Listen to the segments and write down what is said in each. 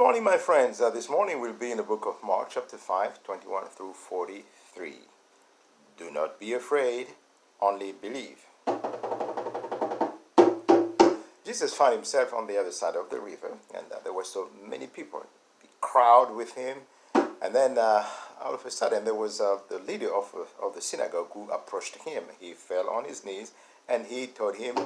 morning, my friends. This morning we'll be in the book of Mark, chapter 5, 21 through 43. Do not be afraid, only believe. Jesus found himself on the other side of the river, and there were so many people, the crowd with him. And then all of a sudden there was the leader of the synagogue who approached him. He fell on his knees and he told him,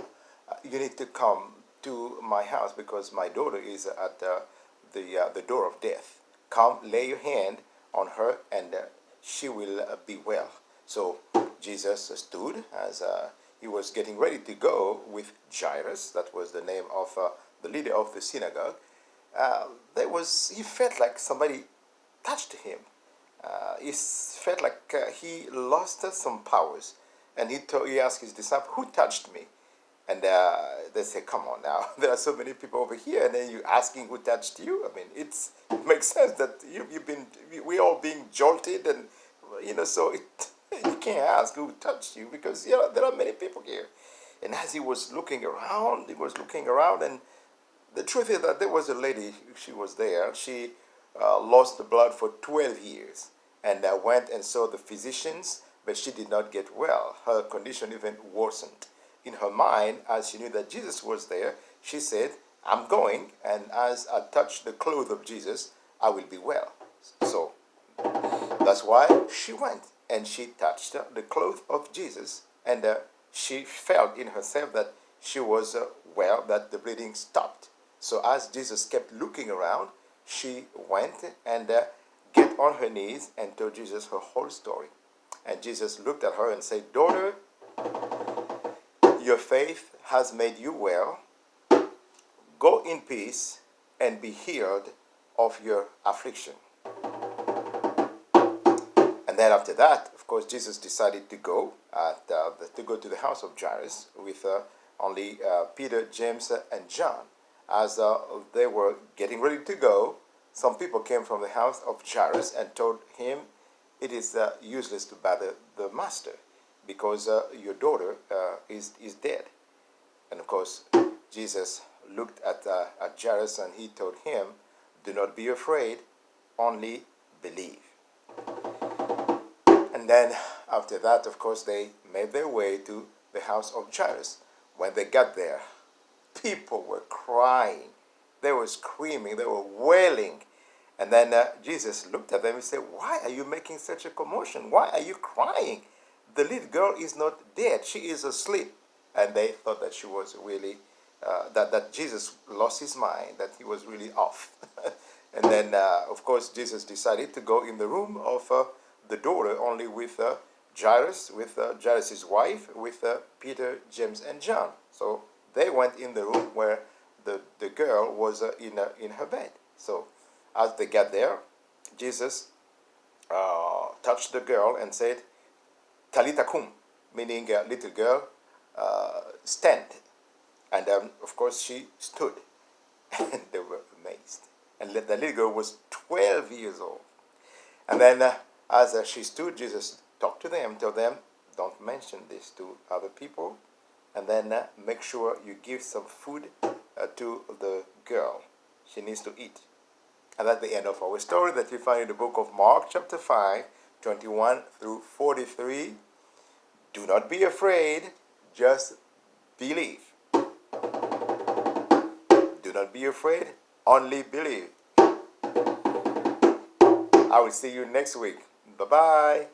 you need to come to my house because my daughter is at the door of death. Come, lay your hand on her and she will be well. So Jesus stood as he was getting ready to go with Jairus. That was the name of the leader of the synagogue. He felt like somebody touched him. He felt like he lost some powers. And he asked his disciples, who touched me? And they say, come on now, there are so many people over here, and then you're asking who touched you? I mean, it makes sense that we're all being jolted, and, so you can't ask who touched you because, there are many people here. And as he was looking around, and the truth is that there was a lady, she was there, she lost the blood for 12 years, and went and saw the physicians, but she did not get well. Her condition even worsened. In her mind, as she knew that Jesus was there, she said, I'm going, and as I touch the clothes of Jesus, I will be well. So that's why she went, and she touched the clothes of Jesus, and she felt in herself that she was well, that the bleeding stopped. So as Jesus kept looking around, she went and get on her knees and told Jesus her whole story. And Jesus looked at her and said, daughter, your faith has made you well. Go in peace and be healed of your affliction. And then after that, of course, Jesus decided to go to the house of Jairus with only Peter, James, and John. As they were getting ready to go, some people came from the house of Jairus and told him, it is useless to bother the master, because your daughter is dead. And of course, Jesus looked at Jairus and he told him, do not be afraid, only believe. And then after that, of course, they made their way to the house of Jairus. When they got there, people were crying. They were screaming. They were wailing. And then Jesus looked at them and said, why are you making such a commotion? Why are you crying? The little girl is not dead. She is asleep. And they thought that she was really, that Jesus lost his mind, that he was really off. And then, of course, Jesus decided to go in the room of the daughter only with Jairus, with Jairus' wife, with Peter, James, and John. So they went in the room where the girl was in her bed. So as they got there, Jesus touched the girl and said, Talita kum, meaning little girl, stand. And of course she stood. And they were amazed. And the little girl was 12 years old. And then as she stood, Jesus talked to them, told them, don't mention this to other people. And then make sure you give some food to the girl. She needs to eat. And that's the end of our story that we find in the book of Mark, chapter 5, 21 through 43. Do not be afraid, just believe. Do not be afraid, only believe. I will see you next week. Bye-bye.